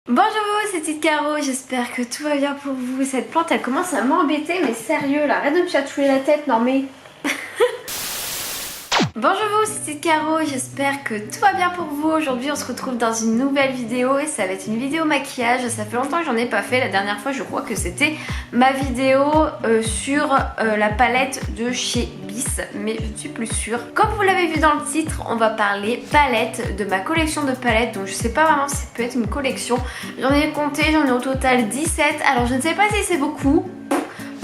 Bonjour vous, c'est Tite Caro, j'espère que tout va bien pour vous. Cette plante elle commence à m'embêter, mais sérieux là, arrête de me chatouiller la tête, non mais... Bonjour vous, c'est Tite Caro, j'espère que tout va bien pour vous. Aujourd'hui on se retrouve dans une nouvelle vidéo et ça va être une vidéo maquillage. Ça fait longtemps que j'en ai pas fait, la dernière fois je crois que c'était ma vidéo sur la palette de chez Bis, mais je ne suis plus sûre. Comme vous l'avez vu dans le titre, on va parler palette, de ma collection de palettes. Donc je sais pas vraiment si ça peut être une collection. J'en ai compté, j'en ai au total 17. Alors je ne sais pas si c'est beaucoup.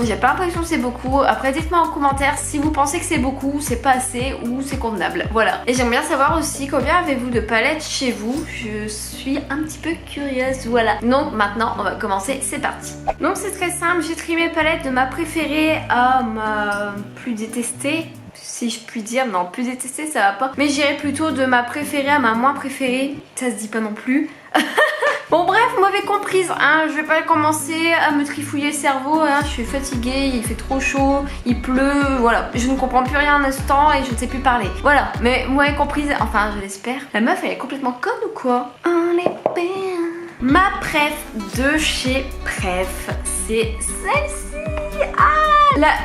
J'ai pas l'impression que c'est beaucoup. Après dites-moi en commentaire si vous pensez que c'est beaucoup, c'est pas assez ou c'est convenable. Voilà. Et j'aimerais bien savoir aussi combien avez-vous de palettes chez vous. Je suis un petit peu curieuse. Voilà. Donc maintenant on va commencer, c'est parti. Donc c'est très simple, j'ai trié mes palettes de ma préférée à ma plus détestée. Si je puis dire, non plus détestée ça va pas. Mais j'irai plutôt de ma préférée à ma moins préférée. Ça se dit pas non plus. Bon bref, vous m'avez comprise, hein, je vais pas commencer à me trifouiller le cerveau, hein, je suis fatiguée, il fait trop chaud, il pleut, voilà. Je ne comprends plus rien un instant et je ne sais plus parler. Voilà, mais vous m'avez comprise, enfin je l'espère. La meuf elle est complètement conne ou quoi? On est bien. Ma préf de chez Pref, c'est celle-ci.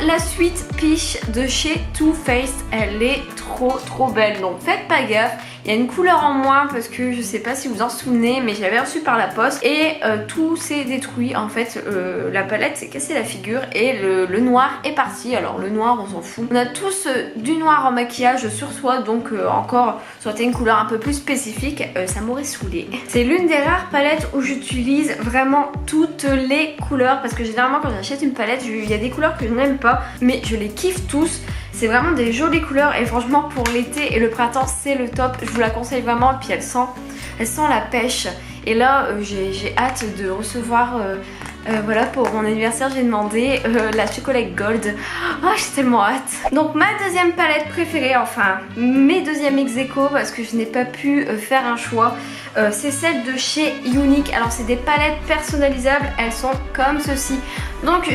La suite Peach de chez Too Faced, elle est trop belle. Donc faites pas gaffe. Il y a une couleur en moins parce que je sais pas si vous en souvenez, mais je l'avais reçu par la poste et tout s'est détruit. En fait, la palette s'est cassée la figure et le noir est parti. Alors le noir, on s'en fout. On a tous du noir en maquillage sur soi, donc encore, ça aurait été une couleur un peu plus spécifique, ça m'aurait saoulé. C'est l'une des rares palettes où j'utilise vraiment toutes les couleurs parce que généralement quand j'achète une palette, il y a des couleurs que je n'aime pas, mais je les kiffe tous. C'est vraiment des jolies couleurs et franchement pour l'été et le printemps c'est le top. Je vous la conseille vraiment et puis elle sent la pêche. Et là j'ai hâte de recevoir, voilà pour mon anniversaire j'ai demandé la chocolate gold. Oh j'ai tellement hâte. Donc ma deuxième palette préférée, enfin mes deuxièmes ex-aequo parce que je n'ai pas pu faire un choix. C'est celle de chez Younique. Alors c'est des palettes personnalisables, elles sont comme ceci. Donc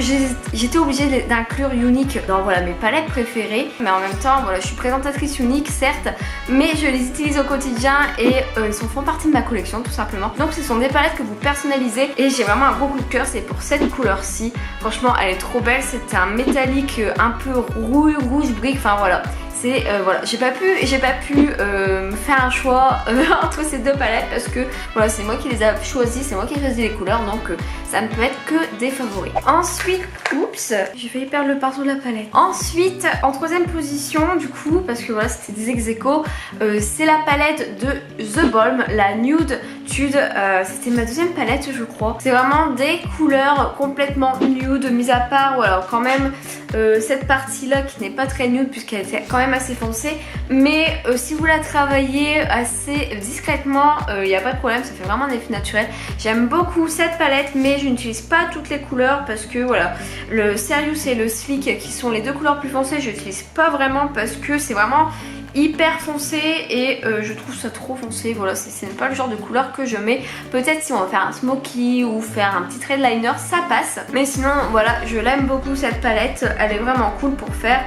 j'étais obligée d'inclure Younique dans voilà, mes palettes préférées. Mais en même temps voilà, je suis présentatrice Younique certes, mais je les utilise au quotidien et ils font partie de ma collection tout simplement. Donc ce sont des palettes que vous personnalisez et j'ai vraiment un gros coup de cœur, c'est pour cette couleur-ci. Franchement elle est trop belle, c'est un métallique un peu rouge brique, enfin voilà. C'est voilà, j'ai pas pu faire un choix entre ces deux palettes parce que voilà, c'est moi qui les ai choisies, c'est moi qui ai choisi les couleurs, donc ça ne peut être que des favoris. Ensuite, oups, j'ai failli perdre le pinceau de la palette. Ensuite, en troisième position du coup, parce que voilà c'était des ex-aequo, c'est la palette de The Balm, la Nude Tude. C'était ma deuxième palette je crois. C'est vraiment des couleurs complètement nude, mis à part voilà quand même cette partie là qui n'est pas très nude puisqu'elle était quand même assez foncée, mais si vous la travaillez assez discrètement il n'y a pas de problème, ça fait vraiment un effet naturel. J'aime beaucoup cette palette mais je n'utilise pas toutes les couleurs parce que voilà, le Serious et le Sleek qui sont les deux couleurs plus foncées, je n'utilise pas vraiment parce que c'est vraiment hyper foncé et je trouve ça trop foncé. Voilà, c'est pas le genre de couleur que je mets. Peut-être si on va faire un smoky ou faire un petit trait de liner ça passe, mais sinon voilà, je l'aime beaucoup cette palette, elle est vraiment cool pour faire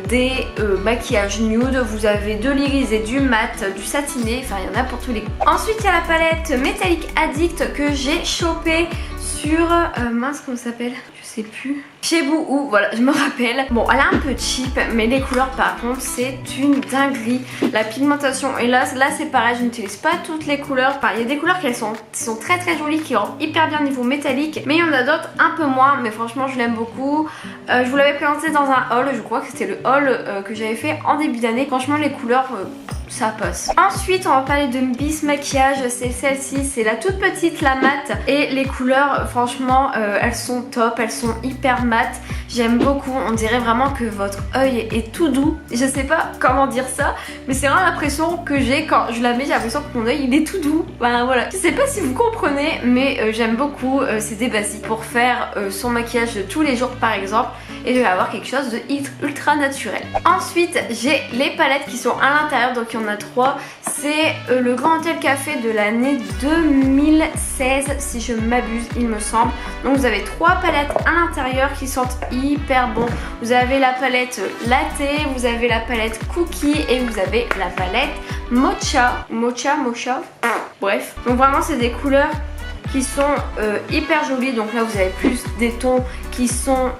des maquillages nude. Vous avez de l'iris et du mat, du satiné, enfin il y en a pour tous les goûts. Ensuite il y a la palette Metallic Addict que j'ai chopée sur mince comment ça s'appelle, je sais plus, chez Boohoo, voilà je me rappelle. Bon elle est un peu cheap mais les couleurs par contre c'est une dinguerie. La pigmentation et là c'est pareil, je n'utilise pas toutes les couleurs. Enfin, il y a des couleurs qui sont très jolies, qui rendent hyper bien niveau métallique, mais il y en a d'autres un peu moins, mais franchement je l'aime beaucoup. Je vous l'avais présenté dans un haul, je crois que c'était le haul que j'avais fait en début d'année. Franchement les couleurs ça passe. Ensuite on va parler de Bis Maquillage, c'est celle-ci, c'est la toute petite, la mat, et les couleurs franchement elles sont top, elles sont hyper mat. J'aime beaucoup, on dirait vraiment que votre œil est tout doux. Je sais pas comment dire ça, mais c'est vraiment l'impression que j'ai quand je la mets, j'ai l'impression que mon œil il est tout doux. Ben voilà, je sais pas si vous comprenez, mais j'aime beaucoup, c'est des basiques pour faire son maquillage de tous les jours par exemple, et je vais avoir quelque chose de ultra naturel. Ensuite j'ai les palettes qui sont à l'intérieur, donc il y en a 3. C'est le Grand Hôtel Café de l'année 2016 si je m'abuse il me semble. Donc vous avez 3 palettes à l'intérieur qui sentent hyper bon. Vous avez la palette latte, vous avez la palette cookie et vous avez la palette mocha. Bref, donc vraiment c'est des couleurs qui sont hyper jolis. Donc là vous avez plus des tons qui sont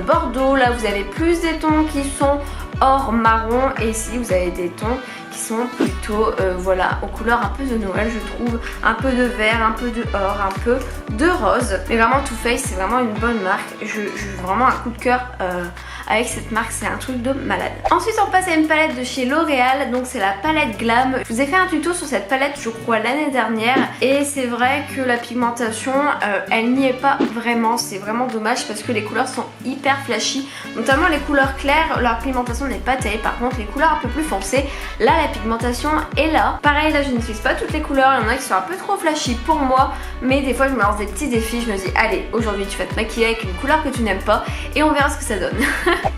bordeaux, là vous avez plus des tons qui sont or marron, et ici vous avez des tons qui sont plutôt voilà, aux couleurs un peu de Noël je trouve, un peu de vert, un peu de or, un peu de rose. Mais vraiment Too Faced c'est vraiment une bonne marque, j'ai vraiment un coup de cœur avec cette marque, c'est un truc de malade. Ensuite on passe à une palette de chez L'Oréal, donc c'est la palette Glam. Je vous ai fait un tuto sur cette palette je crois l'année dernière, et c'est vrai que la pigmentation elle n'y est pas vraiment, c'est vraiment dommage parce que les couleurs sont hyper flashy, notamment les couleurs claires, leur pigmentation n'est pas terrible. Par contre les couleurs un peu plus foncées, là la pigmentation est là. Pareil là je n'utilise pas toutes les couleurs, il y en a qui sont un peu trop flashy pour moi, mais des fois je me lance des petits défis, je me dis allez aujourd'hui tu vas te maquiller avec une couleur que tu n'aimes pas et on verra ce que ça donne.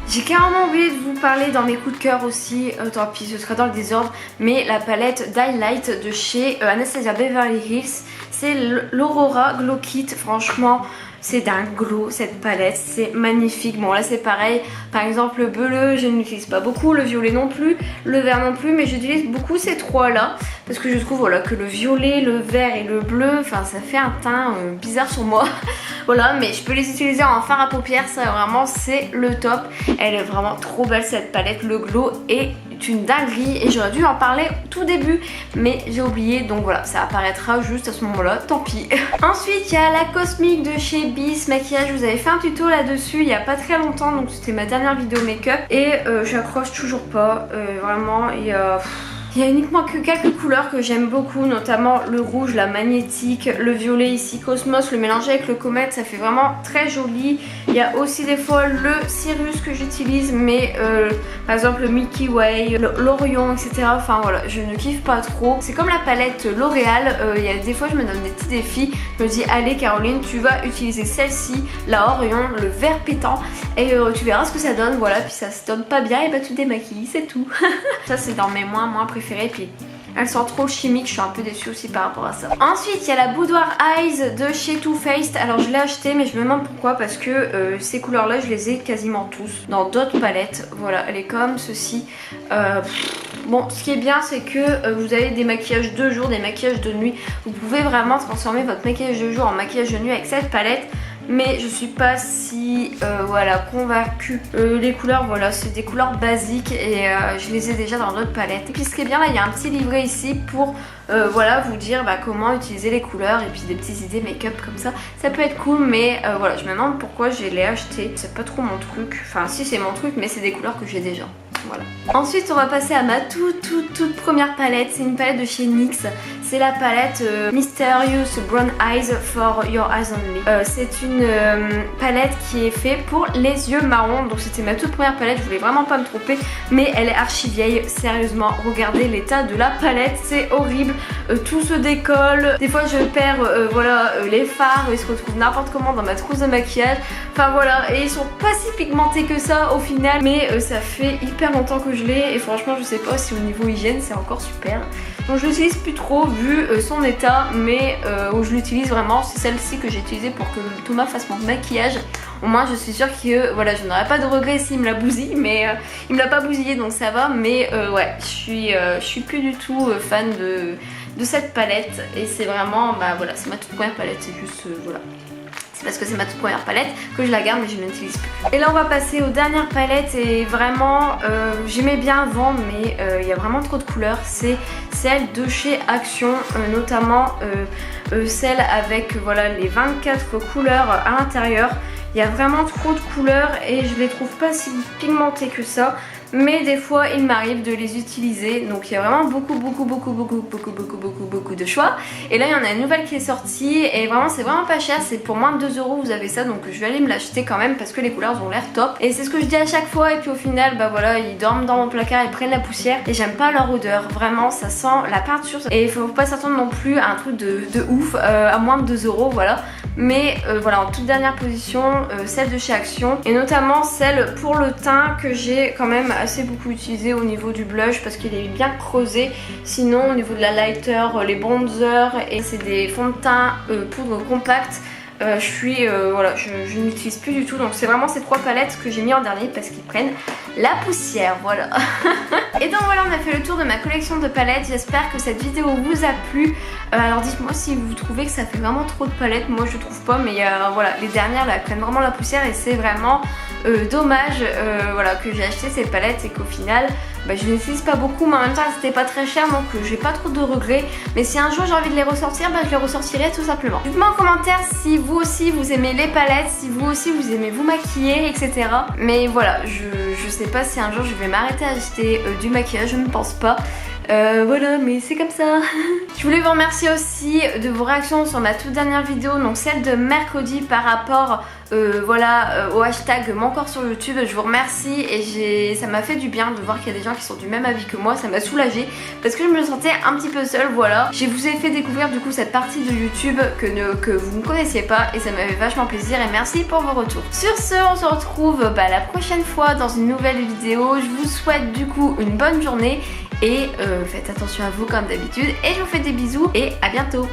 J'ai carrément oublié de vous parler dans mes coups de cœur aussi, tant pis ce sera dans le désordre, mais la palette d'highlight de chez Anastasia Beverly Hills, c'est l'Aurora Glow Kit. Franchement c'est d'un glow cette palette, c'est magnifique. Bon là c'est pareil, par exemple le bleu je n'utilise pas beaucoup, le violet non plus, le vert non plus, mais j'utilise beaucoup ces trois là parce que je trouve voilà que le violet, le vert et le bleu, enfin ça fait un teint bizarre sur moi. Voilà, mais je peux les utiliser en fard à paupières, ça vraiment c'est le top. Elle est vraiment trop belle cette palette, le glow est une dinguerie et j'aurais dû en parler tout début mais j'ai oublié, donc voilà ça apparaîtra juste à ce moment là, tant pis. Ensuite il y a la Cosmic de chez Bis Maquillage, je vous avais fait un tuto là dessus il y a pas très longtemps, donc c'était ma dernière vidéo make-up et j'accroche toujours pas, vraiment il y a uniquement que quelques couleurs que j'aime beaucoup, notamment le rouge, la magnétique, le violet ici, Cosmos, le mélanger avec le comète, ça fait vraiment très joli. Il y a aussi des fois le Cirrus que j'utilise, mais par exemple le Milky Way, l'Orion, etc. Enfin voilà, je ne kiffe pas trop. C'est comme la palette L'Oréal, il y a des fois je me donne des petits défis. Je me dis allez Caroline, tu vas utiliser celle-ci, la Orion, le vert pétant, et tu verras ce que ça donne. Voilà, puis ça se donne pas bien, et bah tu démaquilles, c'est tout. Ça c'est dans mes moins préférées, puis elle sent trop chimique, je suis un peu déçue aussi par rapport à ça. Ensuite il y a la Boudoir Eyes de chez Too Faced. Alors je l'ai acheté mais je me demande pourquoi, parce que ces couleurs là je les ai quasiment tous dans d'autres palettes. Voilà, elle est comme ceci. Bon, ce qui est bien c'est que vous avez des maquillages de jour, des maquillages de nuit. Vous pouvez vraiment transformer votre maquillage de jour en maquillage de nuit avec cette palette. Mais je suis pas si voilà, convaincue. Les couleurs, voilà, c'est des couleurs basiques et je les ai déjà dans d'autres palettes. Et puis ce qui est bien là, il y a un petit livret ici pour voilà, vous dire comment utiliser les couleurs et puis des petites idées make-up comme ça. Ça peut être cool, mais voilà, je me demande pourquoi je l'ai acheté. C'est pas trop mon truc. Enfin si, c'est mon truc, mais c'est des couleurs que j'ai déjà. Voilà. Ensuite on va passer à ma toute première palette. C'est une palette de chez NYX. C'est la palette Mysterious Brown Eyes for Your Eyes Only. C'est une palette qui est faite pour les yeux marrons. Donc c'était ma toute première palette, je voulais vraiment pas me tromper, mais elle est archi vieille. Sérieusement, regardez l'état de la palette, c'est horrible. Tout se décolle. Des fois je perds voilà, les fards, ils se retrouvent n'importe comment dans ma trousse de maquillage. Enfin voilà, et ils sont pas si pigmentés que ça au final, mais ça fait hyper longtemps que je l'ai et franchement je sais pas si au niveau hygiène c'est encore super. Donc je l'utilise plus trop vu son état, mais où je l'utilise vraiment c'est celle-ci que j'ai utilisée pour que Thomas fasse mon maquillage. Au moins je suis sûre que voilà, je n'aurai pas de regret s'il me la bousille, mais il me l'a pas bousillé donc ça va. Mais ouais, je suis plus du tout fan de cette palette et c'est vraiment, bah voilà, c'est ma toute première palette, c'est juste voilà. C'est parce que c'est ma toute première palette que je la garde mais je ne l'utilise plus. Et là on va passer aux dernières palettes et vraiment j'aimais bien avant mais il y a vraiment trop de couleurs. C'est celle de chez Action, notamment celle avec voilà, les 24 couleurs à l'intérieur. Il y a vraiment trop de couleurs et je les trouve pas si pigmentées que ça. Mais des fois il m'arrive de les utiliser, donc il y a vraiment beaucoup de choix. Et là il y en a une nouvelle qui est sortie et vraiment c'est vraiment pas cher, c'est pour moins de 2 € vous avez ça, donc je vais aller me l'acheter quand même parce que les couleurs ont l'air top. Et c'est ce que je dis à chaque fois et puis au final bah voilà, ils dorment dans mon placard, ils prennent la poussière et j'aime pas leur odeur, vraiment ça sent la peinture et il faut pas s'attendre non plus à un truc de ouf à moins de 2 € voilà. Mais voilà, en toute dernière position celle de chez Action et notamment celle pour le teint que j'ai quand même assez beaucoup utilisé au niveau du blush parce qu'il est bien creusé. Sinon au niveau de la lighter, les bronzers et c'est des fonds de teint poudre compacte. Voilà, je n'utilise plus du tout, donc c'est vraiment ces trois palettes que j'ai mis en dernier parce qu'ils prennent la poussière, voilà. Et donc voilà, on a fait le tour de ma collection de palettes. J'espère que cette vidéo vous a plu. Alors dites-moi si vous trouvez que ça fait vraiment trop de palettes. Moi je trouve pas, mais voilà, les dernières là prennent vraiment la poussière et c'est vraiment dommage voilà, que j'ai acheté ces palettes et qu'au final bah, je n'utilise pas beaucoup, mais en même temps c'était pas très cher, donc j'ai pas trop de regrets. Mais si un jour j'ai envie de les ressortir, bah, je les ressortirai tout simplement. Dites-moi en commentaire si vous aussi vous aimez les palettes, si vous aussi vous aimez vous maquiller, etc. Mais voilà, je sais pas si un jour je vais m'arrêter à acheter du maquillage, je ne pense pas. Voilà, mais c'est comme ça. Je voulais vous remercier aussi de vos réactions sur ma toute dernière vidéo, donc celle de mercredi par rapport voilà, au hashtag mon corps sur YouTube. Je vous remercie et ça m'a fait du bien de voir qu'il y a des gens qui sont du même avis que moi. Ça m'a soulagée parce que je me sentais un petit peu seule, voilà. Je vous ai fait découvrir du coup cette partie de YouTube que vous ne connaissiez pas et ça m'avait vachement plaisir et merci pour vos retours. Sur ce, on se retrouve la prochaine fois dans une nouvelle vidéo. Je vous souhaite du coup une bonne journée et faites attention à vous comme d'habitude et je vous fais des bisous et à bientôt.